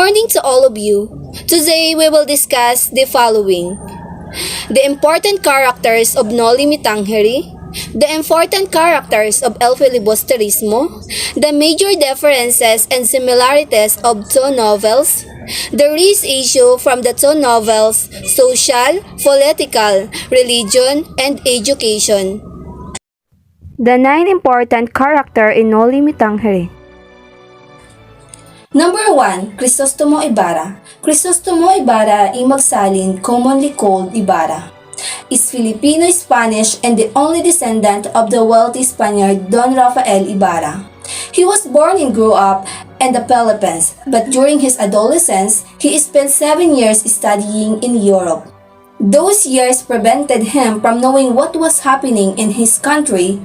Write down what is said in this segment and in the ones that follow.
morning to all of you. Today we will discuss the following: the important characters of Noli, the important characters of El Filibusterismo, the major differences and similarities of two novels, the risk issue from the two novels, social, political, religion, and education. The 9 important character in Noli Me Tangere. Number 1, Crisostomo Ibarra. Crisostomo Ibarra ay magsalin, commonly called Ibarra, is Filipino-Spanish and the only descendant of the wealthy Spaniard Don Rafael Ibarra. He was born and grew up in the Philippines, but during his adolescence, he spent 7 years studying in Europe. Those years prevented him from knowing what was happening in his country.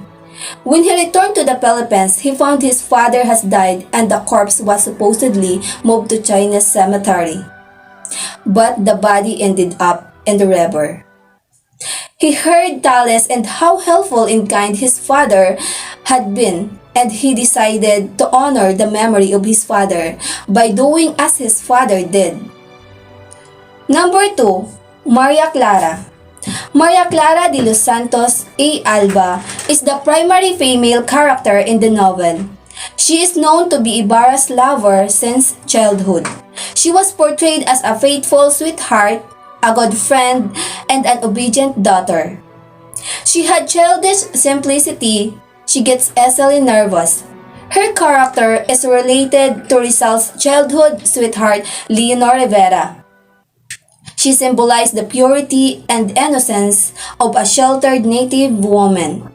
When he returned to the Philippines, he found his father has died and the corpse was supposedly moved to China's cemetery. But the body ended up in the river. He heard tales and how helpful and kind his father had been, and he decided to honor the memory of his father by doing as his father did. Number 2, Maria Clara. Maria Clara de los Santos A. Alba is the primary female character in the novel. She is known to be Ibarra's lover since childhood. She was portrayed as a faithful sweetheart, a good friend, and an obedient daughter. She had childish simplicity. She gets easily nervous. Her character is related to Rizal's childhood sweetheart, Leonor Rivera. She symbolized the purity and innocence of a sheltered native woman.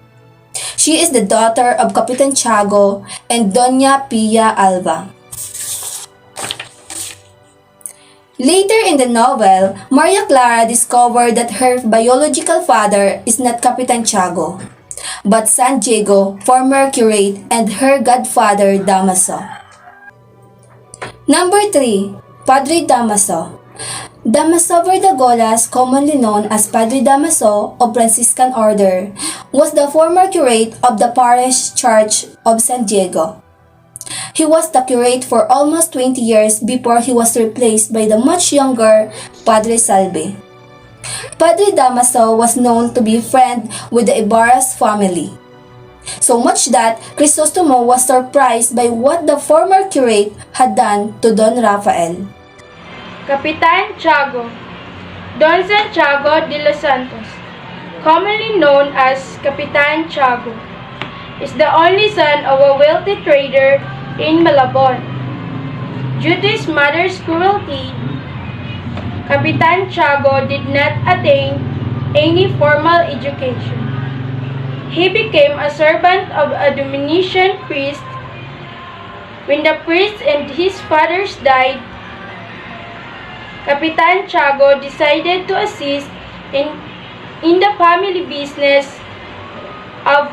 She is the daughter of Capitan Tiago and Doña Pia Alba. Later in the novel, Maria Clara discovered that her biological father is not Capitan Tiago, but San Diego, former curate, and her godfather Damaso. Number 3, Padre Damaso. Damaso Verdagolas, commonly known as Padre Damaso of Franciscan Order, was the former curate of the parish church of San Diego. He was the curate for almost 20 years before he was replaced by the much younger Padre Salve. Padre Damaso was known to be a friend with the Ibarra's family, so much that Crisostomo was surprised by what the former curate had done to Don Rafael. Capitan Tiago, Don Santiago de los Santos, commonly known as Capitan Tiago, is the only son of a wealthy trader in Malabon. Due to his mother's cruelty, Capitan Tiago did not attain any formal education. He became a servant of a Dominican priest. When the priest and his fathers died, Capitan Tiago decided to assist in the family business of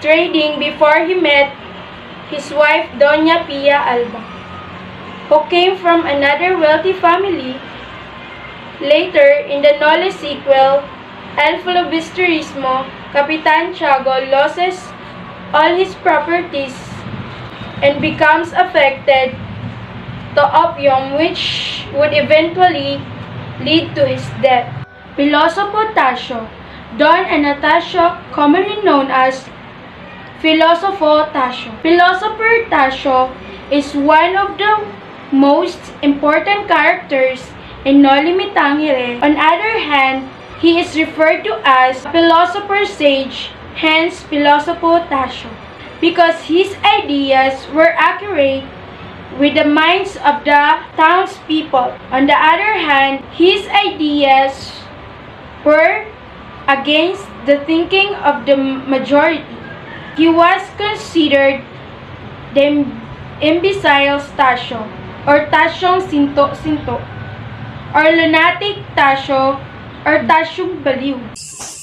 trading before he met his wife Doña Pia Alba, who came from another wealthy family. Later, in the Noli sequel, El Filibusterismo, Capitan Tiago loses all his properties and becomes affected to opium, which would eventually lead to his death. Filosofo Tasio, Don Anastasio, commonly known as Filosofo Tasio. Philosopher Tasio is one of the most important characters in Noli Me Tangere. On the other hand, he is referred to as a philosopher sage, hence Filosofo Tasio, because his ideas were accurate with the minds of the townspeople. On the other hand, his ideas were against the thinking of the majority. He was considered the imbecile Tasio, or Tasyong Sinto, or lunatic Tasio, or Tasyong Baliw.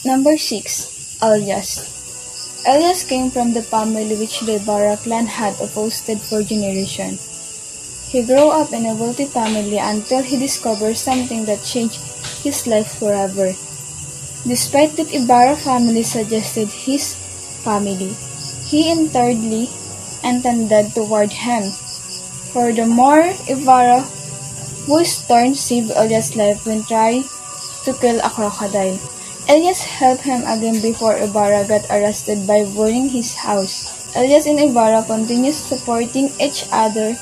Number 6, Elias. Elias came from the family which the Ibarra clan had opposed for generations. He grew up in a wealthy family until he discovered something that changed his life forever. Despite that Ibarra family suggested his family, he entirely intended toward him. Furthermore, Ibarra whose turn saved Elias' life when trying to kill a crocodile. Elias helped him again before Ibarra got arrested by burning his house. Elias and Ibarra continued supporting each other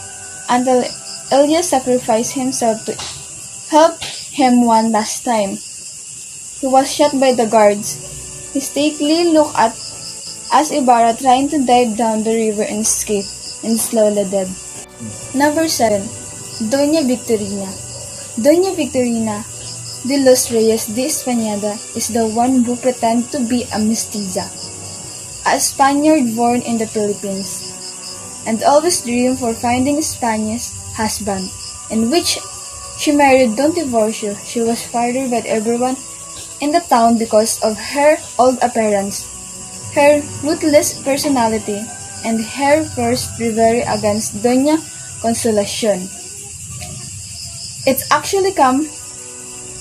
until Elias sacrificed himself to help him one last time. He was shot by the guards. Mistakenly looked at as Ibarra trying to dive down the river and escape, and slowly dead. Number 7. Doña Victorina. Doña Victorina de los Reyes de Españada is the one who pretends to be a mestiza, a Spaniard born in the Philippines, and always dreamed for finding a Spanish husband, in which she married Don Tiburcio. She was feared by everyone in the town because of her old appearance, her ruthless personality, and her first bravery against Doña Consolacion. It actually come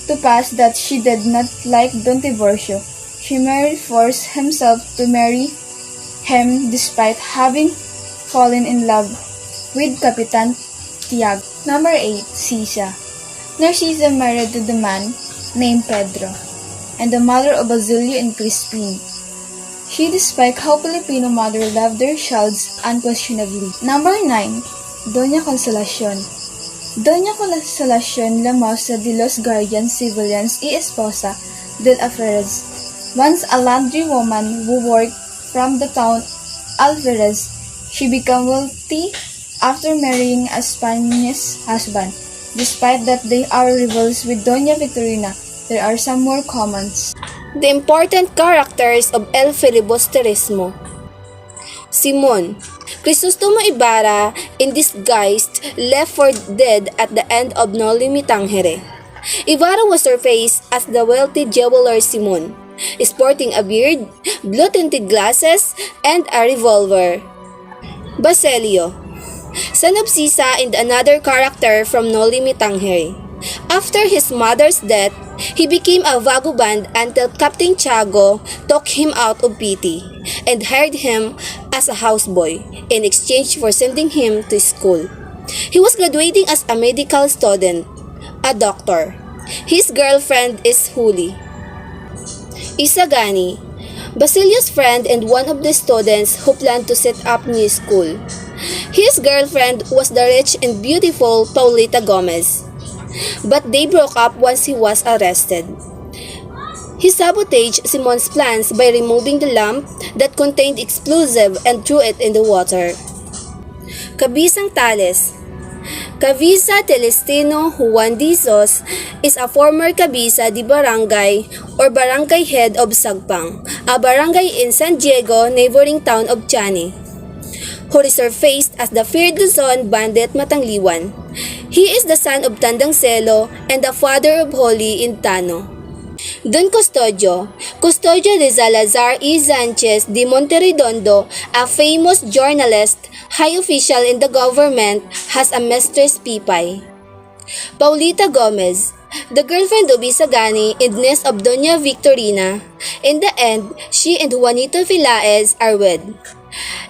to pass that she did not like Don Tiburcio. She merely forced himself to marry him despite having fallen in love with Capitan Tiago. Number 8. Sisa. Narcisa married to the man named Pedro, and the mother of Basilio and Crispin. She despite how Filipino mother loved their childs unquestionably. Number 9. Doña Consolacion. Doña Consolacion Lamosa de los Guardians Civilians y Esposa del Alferez. Once a laundry woman who worked from the town Alferez, she became wealthy after marrying a Spanish husband. Despite that they are rivals with Doña Victorina, there are some more comments. The important characters of El Filibusterismo. Simon, Crisostomo Ibarra, in disguise, left for dead at the end of Noli Tangere. Ibarra was surfaced as the wealthy jeweler Simon, sporting a beard, blue-tinted glasses, and a revolver. Basilio, son of Sisa and another character from Noli Tangere. After his mother's death, he became a vagabond until Captain Tiago took him out of pity and hired him as a houseboy in exchange for sending him to school. He was graduating as a medical student, a doctor. His girlfriend is Juli. Isagani, Basilio's friend and one of the students who planned to set up new school. His girlfriend was the rich and beautiful Paulita Gomez, but they broke up once he was arrested. He sabotaged Simon's plans by removing the lamp that contained explosive and threw it in the water. Kabisang Tales. Kabisa Celestino Juan Dizos is a former Kabisa di Barangay or Barangay Head of Sagpang, a barangay in San Diego, neighboring town of Chani, who resurfaced as the feared Luzon bandit Matangliwan. He is the son of Tandang Celo and the father of Holy Intano. Don Custodio, Custodio de Salazar E. Sanchez de Monterredondo, a famous journalist, high official in the government, has a mistress Pipay. Paulita Gomez, the girlfriend of Isagani and niece of Doña Victorina. In the end, she and Juanito Vilaez are wed,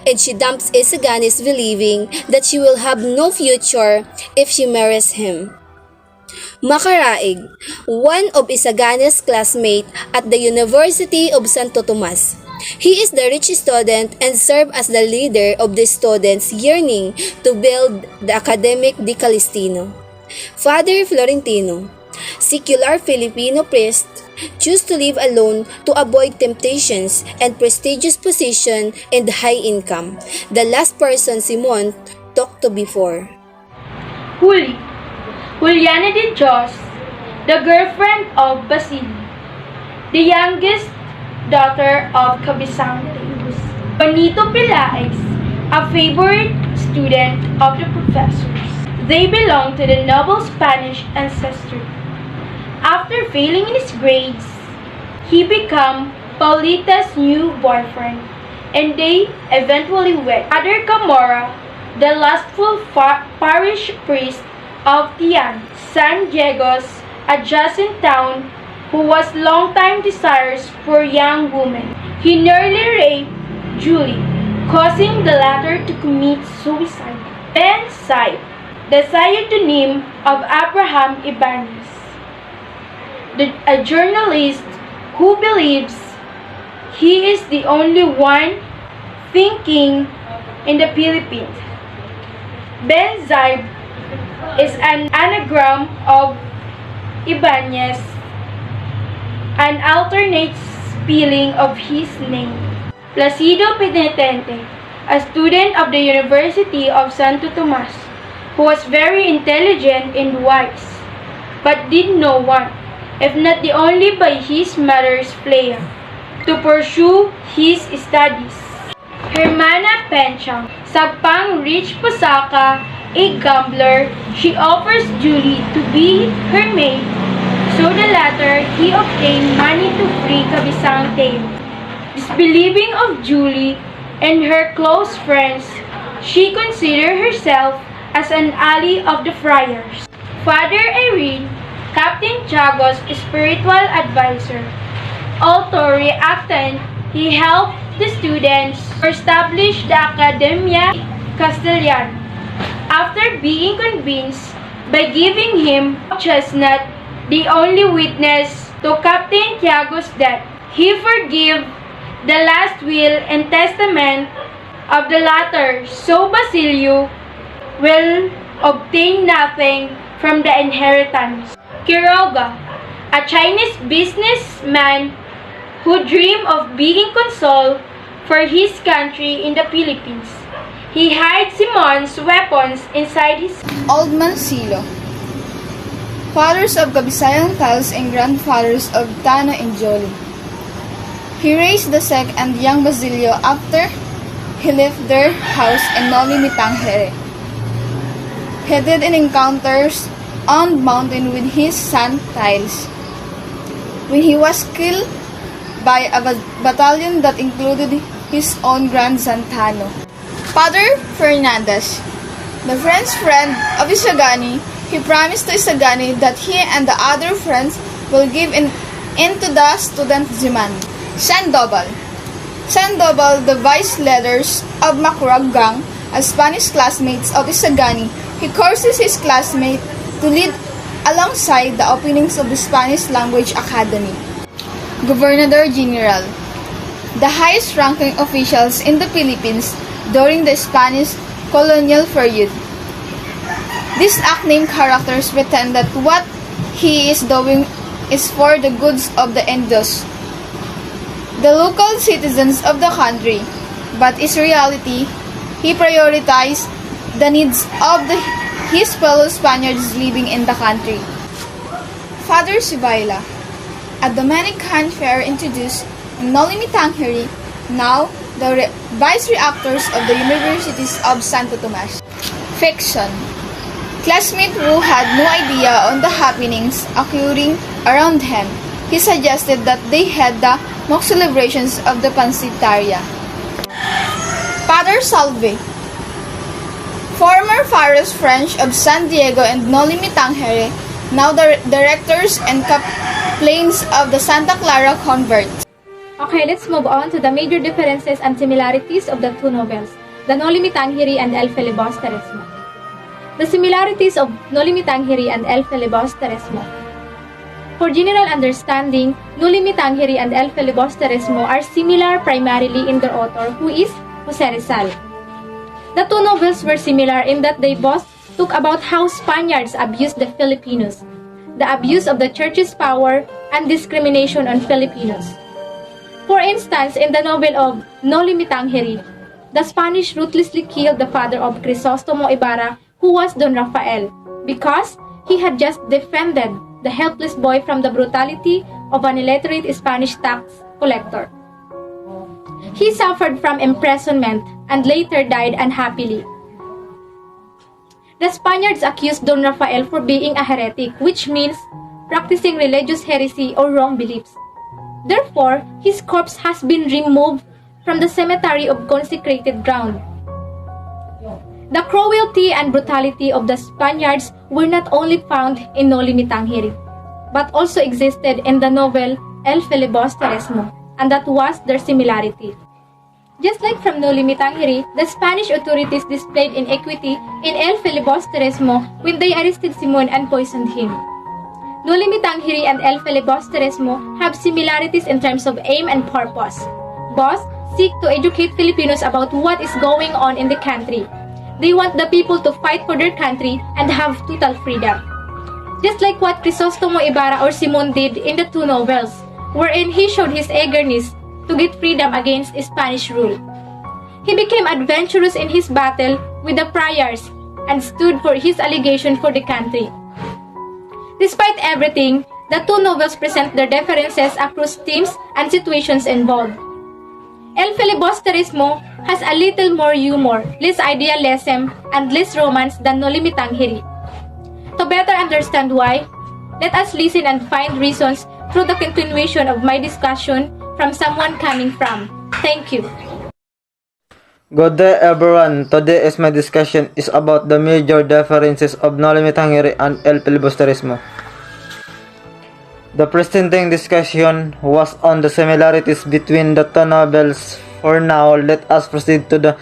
and she dumps Isagani's believing that she will have no future if she marries him. Macaraig, one of Isagani's classmates at the University of Santo Tomas. He is the rich student and served as the leader of the students yearning to build the academic de Calistino. Father Florentino, secular Filipino priest, choose to live alone to avoid temptations and prestigious position and high income, the last person Simon talked to before. Juliana de Dios, the girlfriend of Basilio, the youngest daughter of Cabisang Reyes. Juanito Pilaes, a favorite student of the professors. They belong to the noble Spanish ancestry. After failing in his grades, he became Paulita's new boyfriend, and they eventually wed. Father Camora, the lustful parish priest of Tian, San Diego's adjacent town, who was longtime desirous for young women. He nearly raped Julie, causing the latter to commit suicide. Ben Saip, the pseudonym of Abraham Ibanez, a journalist who believes he is the only one thinking in the Philippines. Ben Zaib is an anagram of Ibanez, an alternate spelling of his name. Placido Penitente, a student of the University of Santo Tomas, who was very intelligent and wise, but did no one, if not the only by his mother's plea, to pursue his studies. Hermana Penchang, sa pang-rich Pusaka, a gambler, she offers Julie to be her maid, so the latter he obtained money to free Kabisang Teo. Disbelieving of Julie and her close friends, she considered herself as an ally of the friars. Father Irene, Captain Tiago's spiritual advisor. Although reluctant, he helped the students establish the Academia Castellana. After being convinced by giving him Chestnut, the only witness to Captain Tiago's death, he forgave the last will and testament of the latter, so Basilio will obtain nothing from the inheritance. Quiroga, a Chinese businessman who dreamed of being consul for his country in the Philippines. He hides Simon's weapons inside his Old Mansilo, fathers of Kabisayang Tiles and grandfathers of Tano and Joli. He raised the sect and young Basilio after he left their house in Noli, Tangere. He did in encounters on the mountain with his son Tiles, when he was killed by a battalion that included his own grandson Tano. Father Fernandez, the friend's friend of Isagani, he promised to Isagani that he and the other friends will give into the student demand. Sandoval, the vice leaders of Makurag gang, as Spanish classmates of Isagani, he courses his classmate to lead alongside the openings of the Spanish Language Academy. Gobernador General, the highest-ranking officials in the Philippines during the Spanish colonial period. These acting characters pretend that what he is doing is for the goods of the Indios, the local citizens of the country, but in reality, he prioritized the needs of his fellow Spaniards living in the country. Father Sibayla, a Dominican fair introduced in Noli, Tangere, now the vice rectors of the Universities of Santo Tomas. Fiction, classmate who had no idea on the happenings occurring around him. He suggested that they had the mock celebrations of the Pancitaria. Father Salve, former Faros French of San Diego and Noli, Tangere, now the directors and captains of the Santa Clara convent. Okay, let's move on to the major differences and similarities of the two novels, the Noli Tangere and El Filibusterismo. The similarities of Noli Tangere and El Filibusterismo. For general understanding, Noli Tangere and El Filibusterismo are similar primarily in their author, who is Jose Rizal. The two novels were similar in that they both talk about how Spaniards abused the Filipinos, the abuse of the church's power, and discrimination on Filipinos. For instance, in the novel of Noli Tangere, the Spanish ruthlessly killed the father of Crisostomo Ibarra, who was Don Rafael, because he had just defended the helpless boy from the brutality of an illiterate Spanish tax collector. He suffered from imprisonment and later died unhappily. The Spaniards accused Don Rafael for being a heretic, which means practicing religious heresy or wrong beliefs. Therefore, his corpse has been removed from the cemetery of consecrated ground. The cruelty and brutality of the Spaniards were not only found in Noli Tangere, but also existed in the novel El Filibusterismo, and that was their similarity. Just like from Noli Me Tangere, the Spanish authorities displayed inequity in El Filibusterismo when they arrested Simon and poisoned him. Noli Me Tangere and El Filibusterismo have similarities in terms of aim and purpose. Both seek to educate Filipinos about what is going on in the country. They want the people to fight for their country and have total freedom. Just like what Crisostomo Ibarra or Simon did in the two novels, wherein he showed his eagerness to get freedom against Spanish rule. He became adventurous in his battle with the friars and stood for his allegation for the country. Despite everything, the two novels present their differences across themes and situations involved. El Filibusterismo has a little more humor, less idealism, and less romance than Noli Me Tangere. To better understand why, let us listen and find reasons through the continuation of my discussion from someone coming from. Thank you. Good day everyone. Today is my discussion is about the major differences of Noli Me Tangere and El Filibusterismo. The preceding discussion was on the similarities between the two novels. For now, let us proceed to the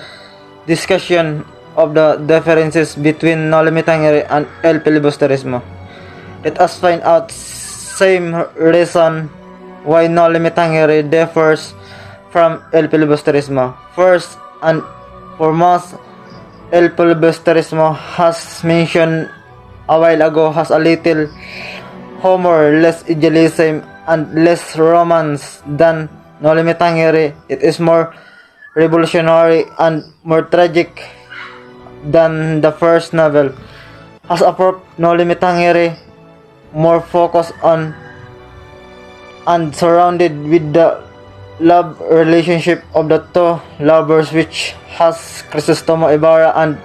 discussion of the differences between Noli Me Tangere and El Filibusterismo. Let us find out same reason why Noli Me Tangere differs from El Filibusterismo. First and foremost, El Filibusterismo, has mentioned a while ago, has a little humor, less idealism, and less romance than Noli Me Tangere. It is more revolutionary and more tragic than the first novel. As a proof, Noli Me Tangere more focused on and surrounded with the love relationship of the two lovers, which has Crisostomo Ibarra and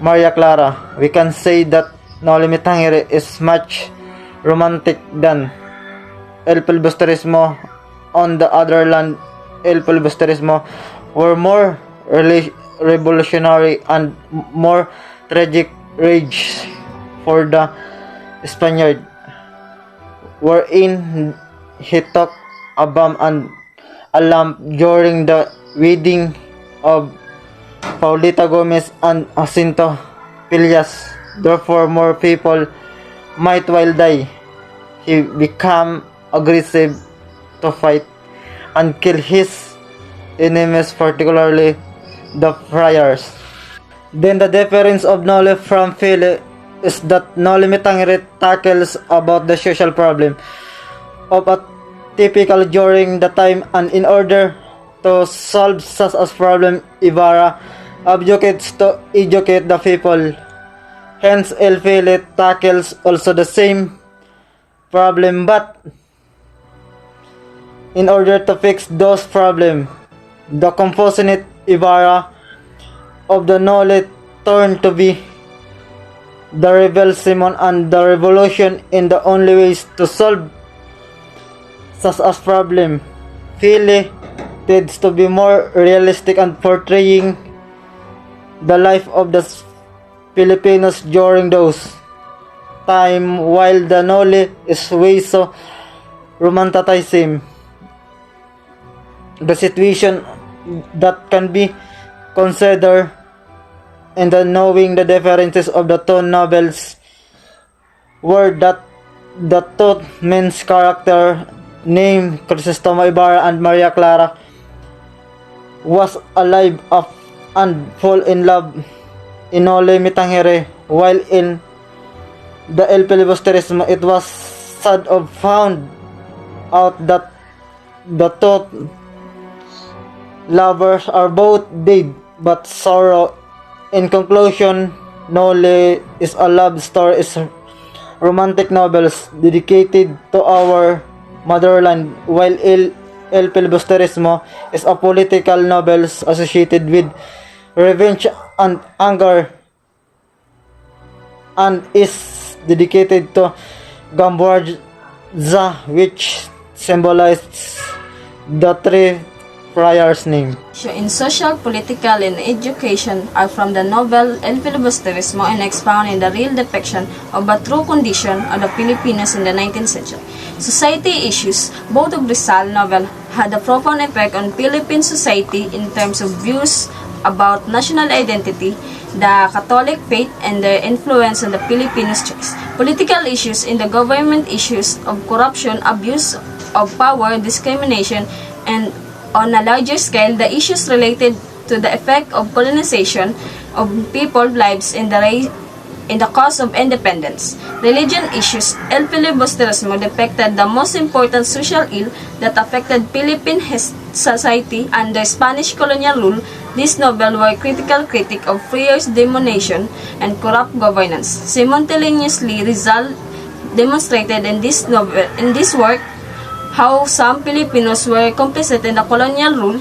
Maria Clara. We can say that Noli Me Tangere is much romantic than El Filibusterismo. On the other hand, El Filibusterismo were more revolutionary and more tragic rage for the Spaniard, wherein he took a bomb and a lamp during the wedding of Paulita Gomez and Jacinto Pillas. Therefore, more people might well die. He became aggressive to fight and kill his enemies, particularly the friars. Then the difference of Noli from Fili is that Noli Me Tangere tackles about the social problem of a typical during the time, and in order to solve such a problem, Ibarra advocates to educate the people. Hence, El Fili tackles also the same problem, but in order to fix those problems, the compassionate Ibarra of the Noli turned to be the rebel Simon, and the revolution in the only ways to solve such a problem. Fili tends to be more realistic and portraying the life of the Filipinos during those time, while the Noli is way so romanticizing the situation that can be considered. And then knowing the differences of the two novels were that the two men's character named Crisostomo Ibarra and Maria Clara was alive up and fall in love in Noli Me Tangere, while in the El Filibusterismo it was sad of found out that the two lovers are both dead but sorrow. In conclusion, Noli is a love story, is romantic novels dedicated to our motherland, while El Filibusterismo is a political novels associated with revenge and anger, and is dedicated to Gamboarza, which symbolizes the three friars' name. In social, political, and education are from the novel El Filibusterismo and expound in the real depiction of a true condition of the Filipinos in the 19th century. Society issues, both of Rizal novel had a profound effect on Philippine society in terms of views about national identity, the Catholic faith, and their influence on the Filipino choice. Political issues in the government, issues of corruption, abuse of power, discrimination, and on a larger scale, the issues related to the effect of colonization of people's lives in the cause of independence. Religion issues. El Filibusterismo depicted the most important social ill that affected Philippine society under Spanish colonial rule. This novel was a critical critique of Freer's domination and corrupt governance. Simultaneously, Rizal demonstrated in this work how some Filipinos were complicit in the colonial rule,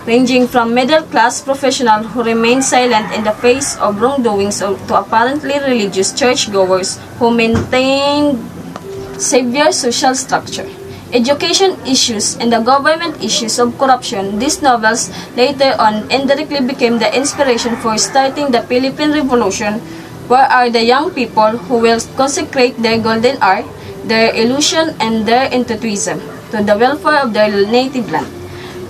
ranging from middle-class professionals who remained silent in the face of wrongdoings to apparently religious churchgoers who maintained severe social structure. Education issues and the government issues of corruption. These novels later on indirectly became the inspiration for starting the Philippine Revolution. Where are the young people who will consecrate their golden hour, their illusion, and their enthusiasm to the welfare of their native land?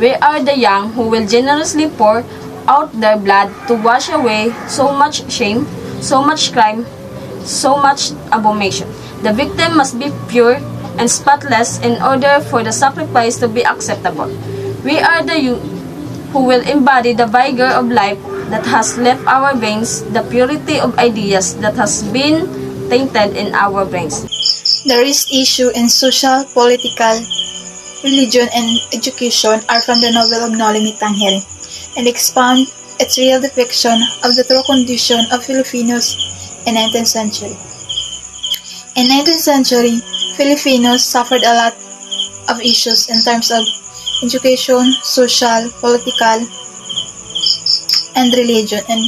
Where are the young who will generously pour out their blood to wash away so much shame, so much crime, so much abomination? The victim must be pure and spotless in order for the sacrifice to be acceptable. We are the youth who will embody the vigor of life that has left our veins, the purity of ideas that has been tainted in our brains. The risk issue in social, political, religion, and education are from the novel of Noli Tangere and expound its real depiction of the true condition of Filipinos in 19th century. In 19th century, Filipinos suffered a lot of issues in terms of education, social, political, and religion, and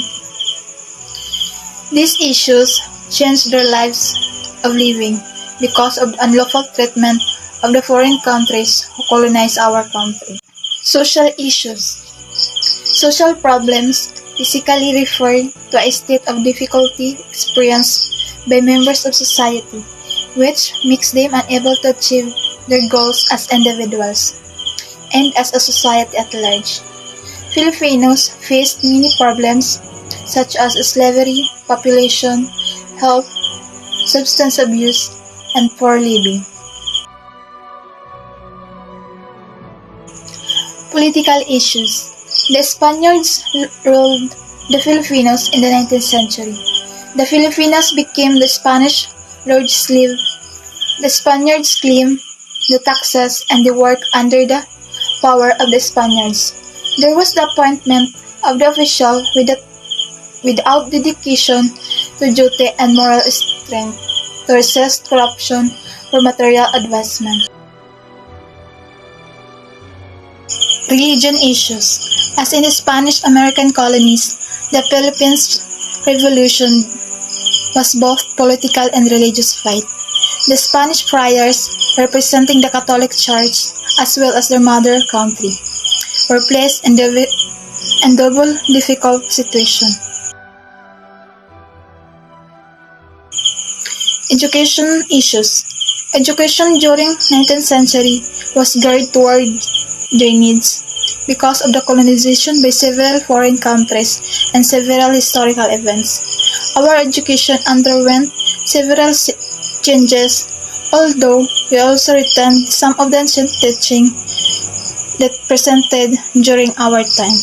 these issues changed their lives of living because of the unlawful treatment of the foreign countries who colonized our country. Social issues. Social problems basically refer to a state of difficulty experienced by members of society, which makes them unable to achieve their goals as individuals and as a society at large. Filipinos faced many problems such as slavery, population, health, substance abuse, and poor living. Political issues. The Spaniards ruled the Filipinos in the 19th century. The Filipinos became the Spanish lord's slave. The Spaniards claimed the taxes and the work under the power of the Spaniards. There was the appointment of the official without dedication to duty and moral strength to resist corruption for material advancement. Religion issues. As in the Spanish-American colonies, the Philippines Revolution was both political and religious fight. The Spanish friars, representing the Catholic Church as well as their mother country, were placed in double difficult situation. Education issues. Education during 19th century was geared toward their needs because of the colonization by several foreign countries and several historical events. Our education underwent several changes, although we also retained some of the ancient teaching that presented during our time.